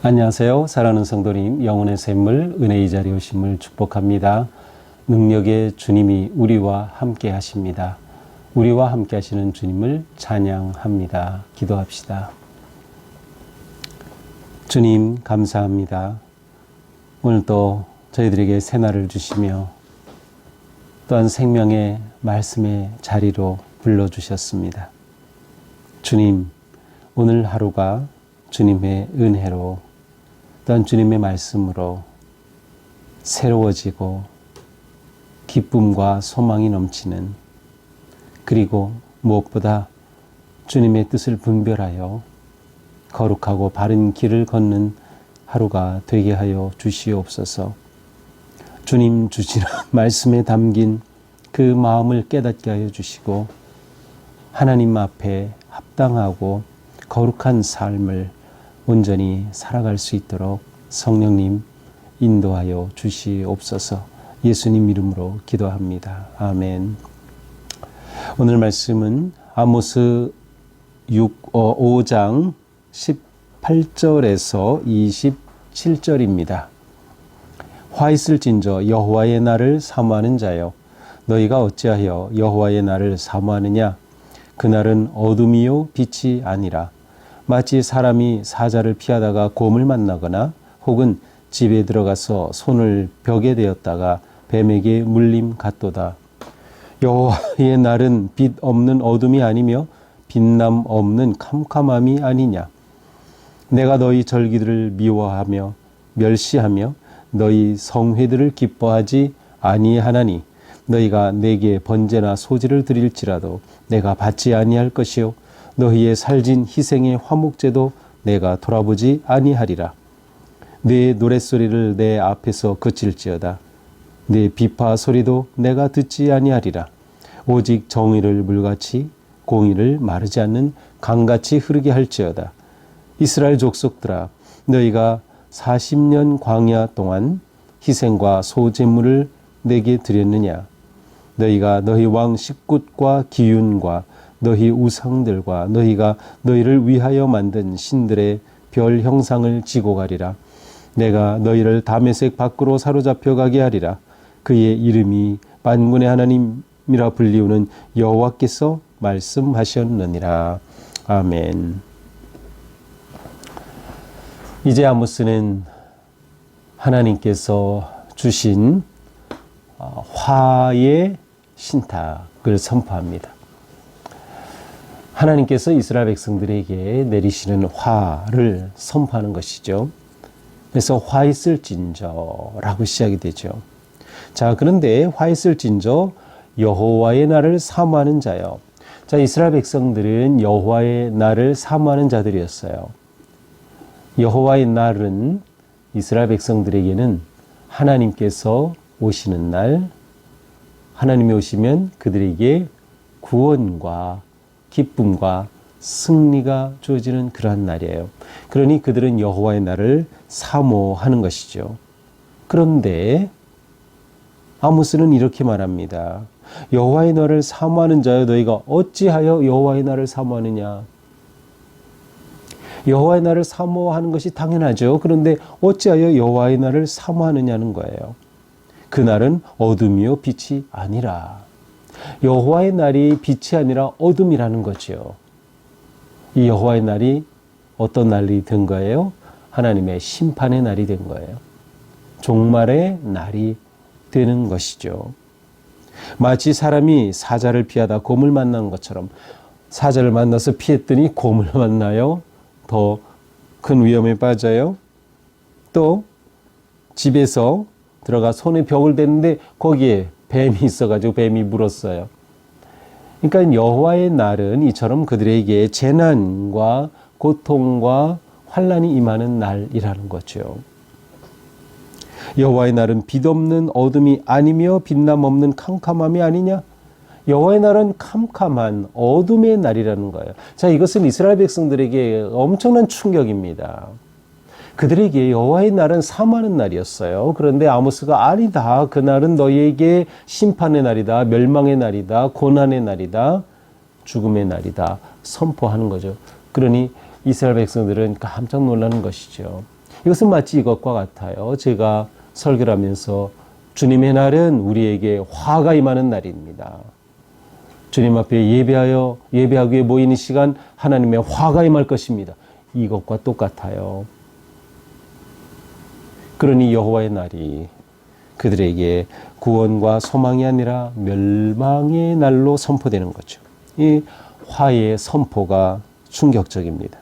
안녕하세요. 사랑하는 성도님, 영혼의 샘물, 은혜의 자리에 오심을 축복합니다. 능력의 주님이 우리와 함께 하십니다. 우리와 함께 하시는 주님을 찬양합니다. 기도합시다. 주님, 감사합니다. 오늘도 저희들에게 새날을 주시며 또한 생명의 말씀의 자리로 불러주셨습니다. 주님, 오늘 하루가 주님의 은혜로 또한 주님의 말씀으로 새로워지고 기쁨과 소망이 넘치는, 그리고 무엇보다 주님의 뜻을 분별하여 거룩하고 바른 길을 걷는 하루가 되게 하여 주시옵소서. 주님 주시는 말씀에 담긴 그 마음을 깨닫게 하여 주시고 하나님 앞에 합당하고 거룩한 삶을 온전히 살아갈 수 있도록 성령님 인도하여 주시옵소서. 예수님 이름으로 기도합니다. 아멘. 오늘 말씀은 아모스 5장 18절에서 27절입니다. 화 있을진저 여호와의 날을 사모하는 자여, 너희가 어찌하여 여호와의 날을 사모하느냐? 그날은 어둠이요 빛이 아니라 마치 사람이 사자를 피하다가 곰을 만나거나 혹은 집에 들어가서 손을 벽에 대었다가 뱀에게 물림 같도다. 여호와의 날은 빛 없는 어둠이 아니며 빛남 없는 캄캄함이 아니냐. 내가 너희 절기들을 미워하며 멸시하며 너희 성회들을 기뻐하지 아니하나니 너희가 내게 번제나 소지를 드릴지라도 내가 받지 아니할 것이요 너희의 살진 희생의 화목제도 내가 돌아보지 아니하리라. 네 노랫소리를 내 앞에서 그칠지어다. 네 비파 소리도 내가 듣지 아니하리라. 오직 정의를 물같이 공의를 마르지 않는 강같이 흐르게 할지어다. 이스라엘 족속들아, 너희가 40년 광야 동안 희생과 소제물을 내게 드렸느냐? 너희가 너희 왕 식굿과 기윤과 너희 우상들과 너희가 너희를 위하여 만든 신들의 별 형상을 지고 가리라. 내가 너희를 다메섹 밖으로 사로잡혀 가게 하리라. 그의 이름이 만군의 하나님이라 불리우는 여호와께서 말씀하셨느니라. 아멘. 이제 아모스는 하나님께서 주신 화의 신탁을 선포합니다. 하나님께서 이스라엘 백성들에게 내리시는 화를 선포하는 것이죠. 그래서 화 있을진저라고 시작이 되죠. 자, 그런데 화 있을진저 여호와의 날을 사모하는 자요. 자, 이스라엘 백성들은 여호와의 날을 사모하는 자들이었어요. 여호와의 날은 이스라엘 백성들에게는 하나님께서 오시는 날, 하나님이 오시면 그들에게 구원과 기쁨과 승리가 주어지는 그러한 날이에요. 그러니 그들은 여호와의 날을 사모하는 것이죠. 그런데 아모스는 이렇게 말합니다. 여호와의 날을 사모하는 자여, 너희가 어찌하여 여호와의 날을 사모하느냐? 여호와의 날을 사모하는 것이 당연하죠. 그런데 어찌하여 여호와의 날을 사모하느냐는 거예요. 그날은 어둠이요 빛이 아니라. 여호와의 날이 빛이 아니라 어둠이라는 거죠. 이 여호와의 날이 어떤 날이 된 거예요? 하나님의 심판의 날이 된 거예요. 종말의 날이 되는 것이죠. 마치 사람이 사자를 피하다 곰을 만난 것처럼, 사자를 만나서 피했더니 곰을 만나요. 더 큰 위험에 빠져요. 또 집에서 들어가 손에 벽을 댔는데 거기에 뱀이 있어가지고 뱀이 물었어요. 그러니까 여호와의 날은 이처럼 그들에게 재난과 고통과 환난이 임하는 날이라는 거죠. 여호와의 날은 빛 없는 어둠이 아니며 빛남 없는 캄캄함이 아니냐? 여호와의 날은 캄캄한 어둠의 날이라는 거예요. 자, 이것은 이스라엘 백성들에게 엄청난 충격입니다. 그들에게 여호와의 날은 사모하는 날이었어요. 그런데 아모스가 아니다. 그날은 너희에게 심판의 날이다. 멸망의 날이다. 고난의 날이다. 죽음의 날이다. 선포하는 거죠. 그러니 이스라엘 백성들은 깜짝 놀라는 것이죠. 이것은 마치 이것과 같아요. 제가 설교를 하면서 주님의 날은 우리에게 화가 임하는 날입니다. 주님 앞에 예배하기 위해 모이는 시간 하나님의 화가 임할 것입니다. 이것과 똑같아요. 그러니 여호와의 날이 그들에게 구원과 소망이 아니라 멸망의 날로 선포되는 거죠. 이 화의 선포가 충격적입니다.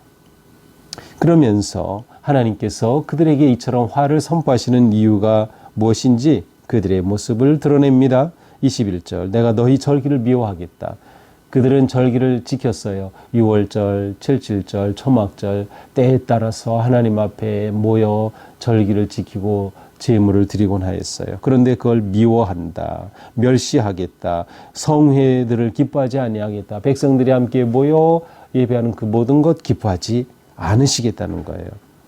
그러면서 하나님께서 그들에게 이처럼 화를 선포하시는 이유가 무엇인지 그들의 모습을 드러냅니다. 21절, 내가 너희 절기를 미워하겠다. 그들은 절기를 지켰어요. 6월절, 77절, 초막절 때에 따라서 하나님 앞에 모여 절기를 지키고 제물을 드리곤 하였어요. 그런데 그걸 미워한다, 멸시하겠다, 성회들을 기뻐하지 아니하겠다, 백성들이 함께 모여 예배하는 그 모든 것 기뻐하지 않으시겠다는 거예요.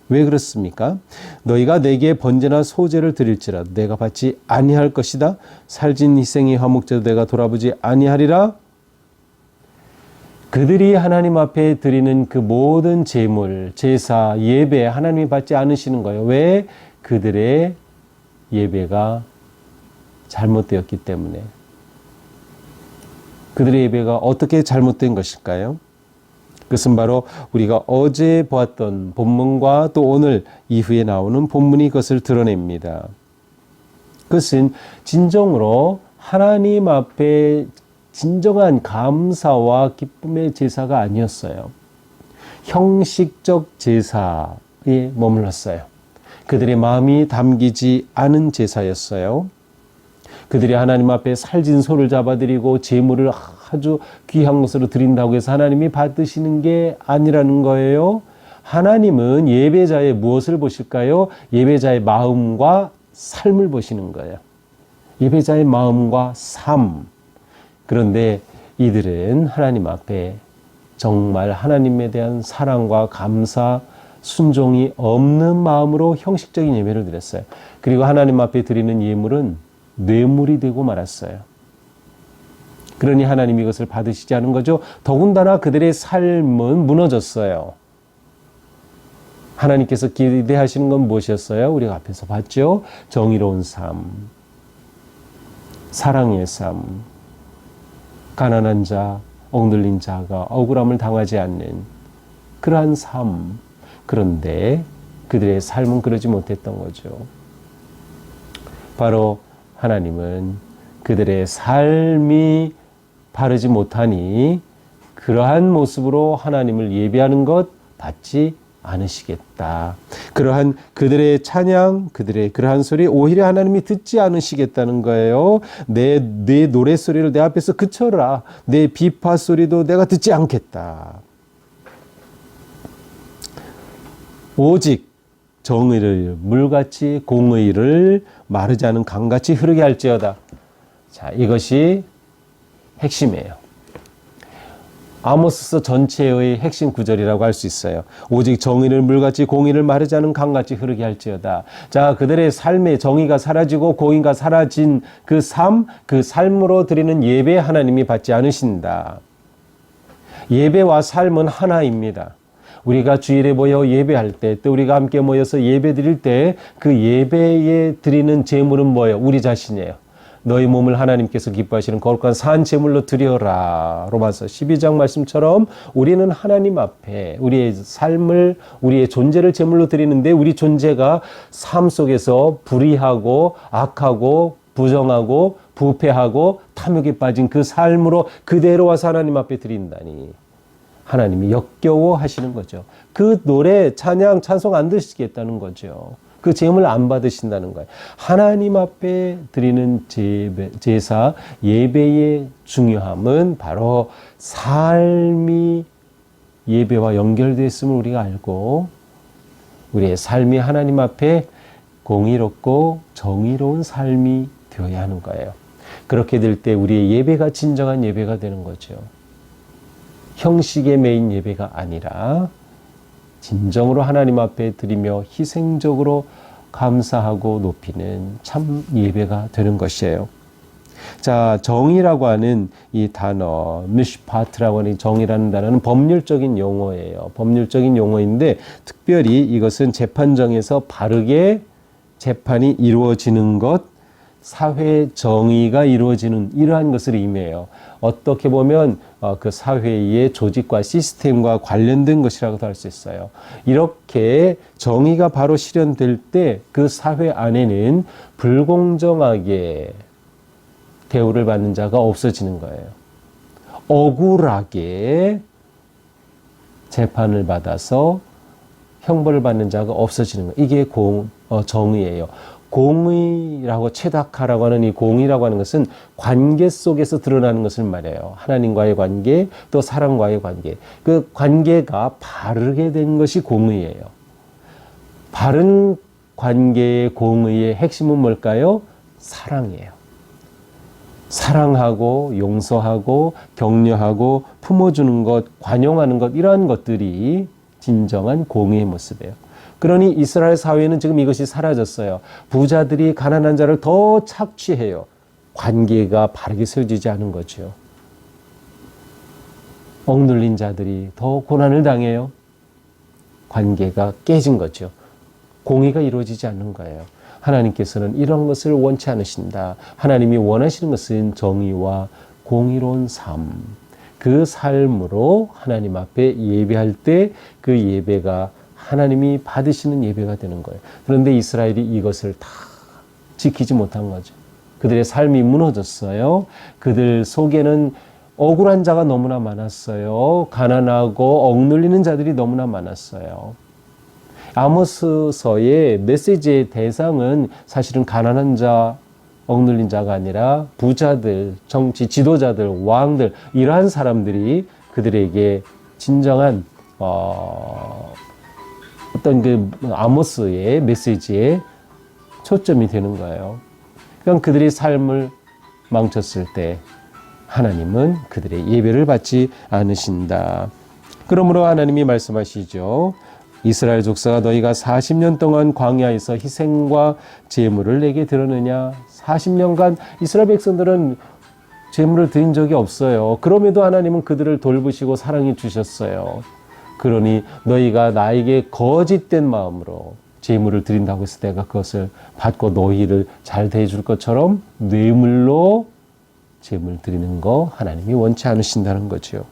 왜 그렇습니까? 너희가 내게 번제나 소제를 드릴지라도 내가 받지 아니할 것이다. 살진 희생의 화목제도 내가 돌아보지 아니하리라. 그들이 하나님 앞에 드리는 그 모든 제물, 제사, 예배 하나님이 받지 않으시는 거예요. 왜? 그들의 예배가 잘못되었기 때문에. 그들의 예배가 어떻게 잘못된 것일까요? 그것은 바로 우리가 어제 보았던 본문과 또 오늘 이후에 나오는 본문이 그것을 드러냅니다. 그것은 진정으로 하나님 앞에 진정한 감사와 기쁨의 제사가 아니었어요. 형식적 제사에 머물렀어요. 그들의 마음이 담기지 않은 제사였어요. 그들이 하나님 앞에 살진 소를 잡아드리고 제물을 아주 귀한 것으로 드린다고 해서 하나님이 받으시는 게 아니라는 거예요. 하나님은 예배자의 무엇을 보실까요? 예배자의 마음과 삶을 보시는 거예요. 예배자의 마음과 삶. 그런데 이들은 하나님 앞에 정말 하나님에 대한 사랑과 감사, 순종이 없는 마음으로 형식적인 예배를 드렸어요. 그리고 하나님 앞에 드리는 예물은 뇌물이 되고 말았어요. 그러니 하나님이 이것을 받으시지 않은 거죠. 더군다나 그들의 삶은 무너졌어요. 하나님께서 기대하시는 건 무엇이었어요? 우리가 앞에서 봤죠. 정의로운 삶, 사랑의 삶, 가난한 자, 억눌린 자가 억울함을 당하지 않는 그러한 삶. 그런데 그들의 삶은 그러지 못했던 거죠. 바로 하나님은 그들의 삶이 바르지 못하니 그러한 모습으로 하나님을 예배하는 것 받지 않으시겠다. 그러한 그들의 찬양, 그들의 그러한 소리 오히려 하나님이 듣지 않으시겠다는 거예요. 내 노랫소리를 내 앞에서 그쳐라. 내 비파 소리도 내가 듣지 않겠다. 오직 정의를 물같이 공의를 마르지 않은 강같이 흐르게 할지어다. 자, 이것이 핵심이에요. 아모스서 전체의 핵심 구절이라고 할 수 있어요. 오직 정의를 물같이 공의를 마르지 않은 강같이 흐르게 할지어다. 자, 그들의 삶에 정의가 사라지고 공의가 사라진 그 삶으로 드리는 예배 하나님이 받지 않으신다. 예배와 삶은 하나입니다. 우리가 주일에 모여 예배할 때, 또 우리가 함께 모여서 예배 드릴 때 그 예배에 드리는 제물은 뭐예요? 우리 자신이에요. 너희 몸을 하나님께서 기뻐하시는 거룩한 산 제물로 드려라. 로마서 12장 말씀처럼 우리는 하나님 앞에 우리의 삶을, 우리의 존재를 제물로 드리는데 우리 존재가 삶 속에서 불의하고 악하고 부정하고 부패하고 탐욕에 빠진 그 삶으로 그대로 와서 하나님 앞에 드린다니 하나님이 역겨워 하시는 거죠. 그 노래, 찬양, 찬송 안 드시겠다는 거죠. 그 제물 안 받으신다는 거예요. 하나님 앞에 드리는 제사, 예배의 중요함은 바로 삶이 예배와 연결되었음을 우리가 알고 우리의 삶이 하나님 앞에 공의롭고 정의로운 삶이 되어야 하는 거예요. 그렇게 될 때 우리의 예배가 진정한 예배가 되는 거죠. 형식에 매인 예배가 아니라 진정으로 하나님 앞에 드리며 희생적으로 감사하고 높이는 참 예배가 되는 것이에요. 자, 정의라고 하는 이 단어, 미슈파트라고 하는 정의라는 단어는 법률적인 용어예요. 법률적인 용어인데 특별히 이것은 재판정에서 바르게 재판이 이루어지는 것, 사회 정의가 이루어지는 이러한 것을 의미해요. 어떻게 보면 그 사회의 조직과 시스템과 관련된 것이라고도 할 수 있어요. 이렇게 정의가 바로 실현될 때 그 사회 안에는 불공정하게 대우를 받는 자가 없어지는 거예요. 억울하게 재판을 받아서 형벌을 받는 자가 없어지는 거예요. 이게 정의예요. 공의라고 최닥하라고 하는 이 공의라고 하는 것은 관계 속에서 드러나는 것을 말해요. 하나님과의 관계, 또 사람과의 관계. 그 관계가 바르게 된 것이 공의예요. 바른 관계의 공의의 핵심은 뭘까요? 사랑이에요. 사랑하고 용서하고 격려하고 품어주는 것, 관용하는 것, 이러한 것들이 진정한 공의의 모습이에요. 그러니 이스라엘 사회는 지금 이것이 사라졌어요. 부자들이 가난한 자를 더 착취해요. 관계가 바르게 세워지지 않은 거죠. 억눌린 자들이 더 고난을 당해요. 관계가 깨진 거죠. 공의가 이루어지지 않는 거예요. 하나님께서는 이런 것을 원치 않으신다. 하나님이 원하시는 것은 정의와 공의로운 삶. 그 삶으로 하나님 앞에 예배할 때 그 예배가 하나님이 받으시는 예배가 되는 거예요. 그런데 이스라엘이 이것을 다 지키지 못한 거죠. 그들의 삶이 무너졌어요. 그들 속에는 억울한 자가 너무나 많았어요. 가난하고 억눌리는 자들이 너무나 많았어요. 아모스서의 메시지의 대상은 사실은 가난한 자, 억눌린 자가 아니라 부자들, 정치 지도자들, 왕들, 이러한 사람들이 그들에게 진정한 어떤 그 아모스의 메시지에 초점이 되는 거예요. 그냥 그들이 삶을 망쳤을 때 하나님은 그들의 예배를 받지 않으신다. 그러므로 하나님이 말씀하시죠. 이스라엘 족속아, 너희가 40년 동안 광야에서 희생과 제물을 내게 드렸느냐? 40년간 이스라엘 백성들은 제물을 드린 적이 없어요. 그럼에도 하나님은 그들을 돌보시고 사랑해 주셨어요. 그러니 너희가 나에게 거짓된 마음으로 제물을 드린다고 해서 내가 그것을 받고 너희를 잘 대해줄 것처럼 뇌물로 제물 드리는 거 하나님이 원치 않으신다는 거죠.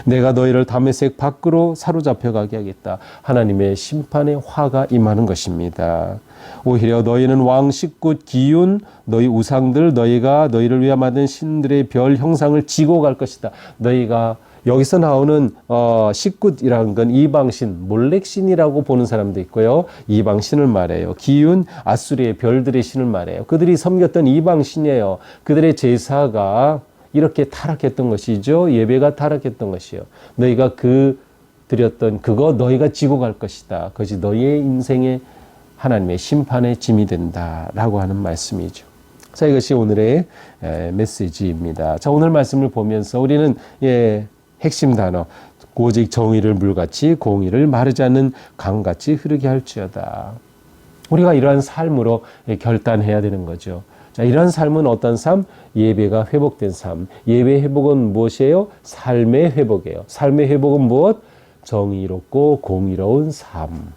내가 너희를 다메섹 밖으로 사로잡혀 가게 하겠다. 하나님의 심판의 화가 임하는 것입니다. 오히려 너희는 왕 식굿 기운 너희 우상들 너희가 너희를 위하여 만든 신들의 별 형상을 지고 갈 것이다. 너희가 여기서 나오는 식굿이라는 건 이방신, 몰렉신이라고 보는 사람도 있고요. 이방신을 말해요. 기운, 아수리의 별들의 신을 말해요. 그들이 섬겼던 이방신이에요. 그들의 제사가 이렇게 타락했던 것이죠. 예배가 타락했던 것이요. 너희가 드렸던 그거 너희가 지고 갈 것이다. 그것이 너희의 인생의 하나님의 심판의 짐이 된다라고 하는 말씀이죠. 자, 이것이 오늘의 메시지입니다. 자, 오늘 말씀을 보면서 우리는 핵심 단어, 오직 정의를 물같이 공의를 마르지 않는 강같이 흐르게 할지어다. 우리가 이러한 삶으로 결단해야 되는 거죠. 자, 이러한 삶은 어떤 삶? 예배가 회복된 삶. 예배 회복은 무엇이에요? 삶의 회복이에요. 삶의 회복은 무엇? 정의롭고 공의로운 삶.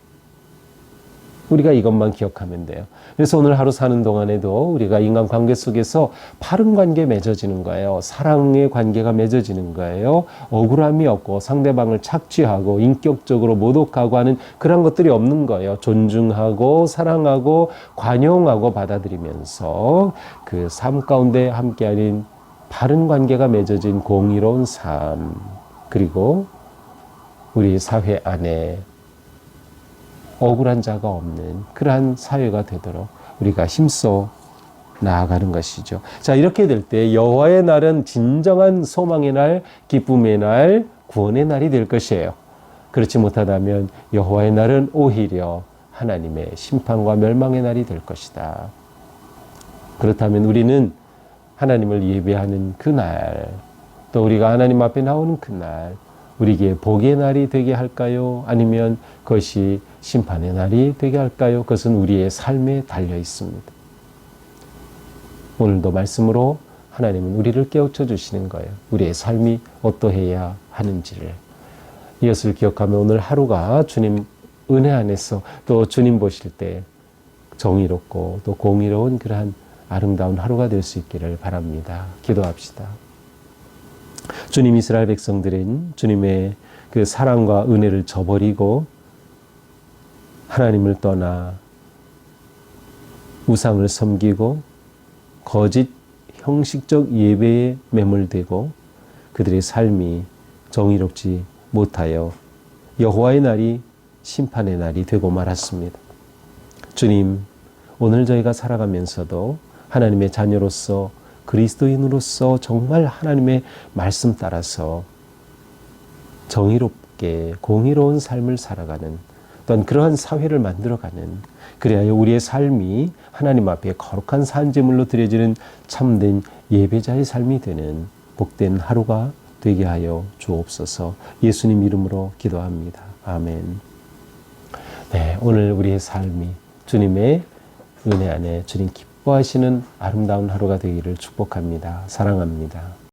우리가 이것만 기억하면 돼요. 그래서 오늘 하루 사는 동안에도 우리가 인간관계 속에서 바른 관계 맺어지는 거예요. 사랑의 관계가 맺어지는 거예요. 억울함이 없고 상대방을 착취하고 인격적으로 모독하고 하는 그런 것들이 없는 거예요. 존중하고 사랑하고 관용하고 받아들이면서 그 삶 가운데 함께하는 바른 관계가 맺어진 공의로운 삶, 그리고 우리 사회 안에 억울한 자가 없는 그러한 사회가 되도록 우리가 힘써 나아가는 것이죠. 자, 이렇게 될 때 여호와의 날은 진정한 소망의 날, 기쁨의 날, 구원의 날이 될 것이에요. 그렇지 못하다면 여호와의 날은 오히려 하나님의 심판과 멸망의 날이 될 것이다. 그렇다면 우리는 하나님을 예배하는 그날, 또 우리가 하나님 앞에 나오는 그날, 우리에게 복의 날이 되게 할까요? 아니면 그것이 심판의 날이 되게 할까요? 그것은 우리의 삶에 달려 있습니다. 오늘도 말씀으로 하나님은 우리를 깨우쳐 주시는 거예요. 우리의 삶이 어떠해야 하는지를. 이것을 기억하며 오늘 하루가 주님 은혜 안에서 또 주님 보실 때 정의롭고 또 공의로운 그러한 아름다운 하루가 될 수 있기를 바랍니다. 기도합시다. 주님, 이스라엘 백성들은 주님의 그 사랑과 은혜를 저버리고 하나님을 떠나 우상을 섬기고 거짓 형식적 예배에 매몰되고 그들의 삶이 정의롭지 못하여 여호와의 날이 심판의 날이 되고 말았습니다. 주님, 오늘 저희가 살아가면서도 하나님의 자녀로서 그리스도인으로서 정말 하나님의 말씀 따라서 정의롭게 공의로운 삶을 살아가는 또한 그러한 사회를 만들어가는, 그래야 우리의 삶이 하나님 앞에 거룩한 산제물로 드려지는 참된 예배자의 삶이 되는 복된 하루가 되게 하여 주옵소서. 예수님 이름으로 기도합니다. 아멘. 네, 오늘 우리의 삶이 주님의 은혜 안에 주님 기뻐하시는 아름다운 하루가 되기를 축복합니다. 사랑합니다.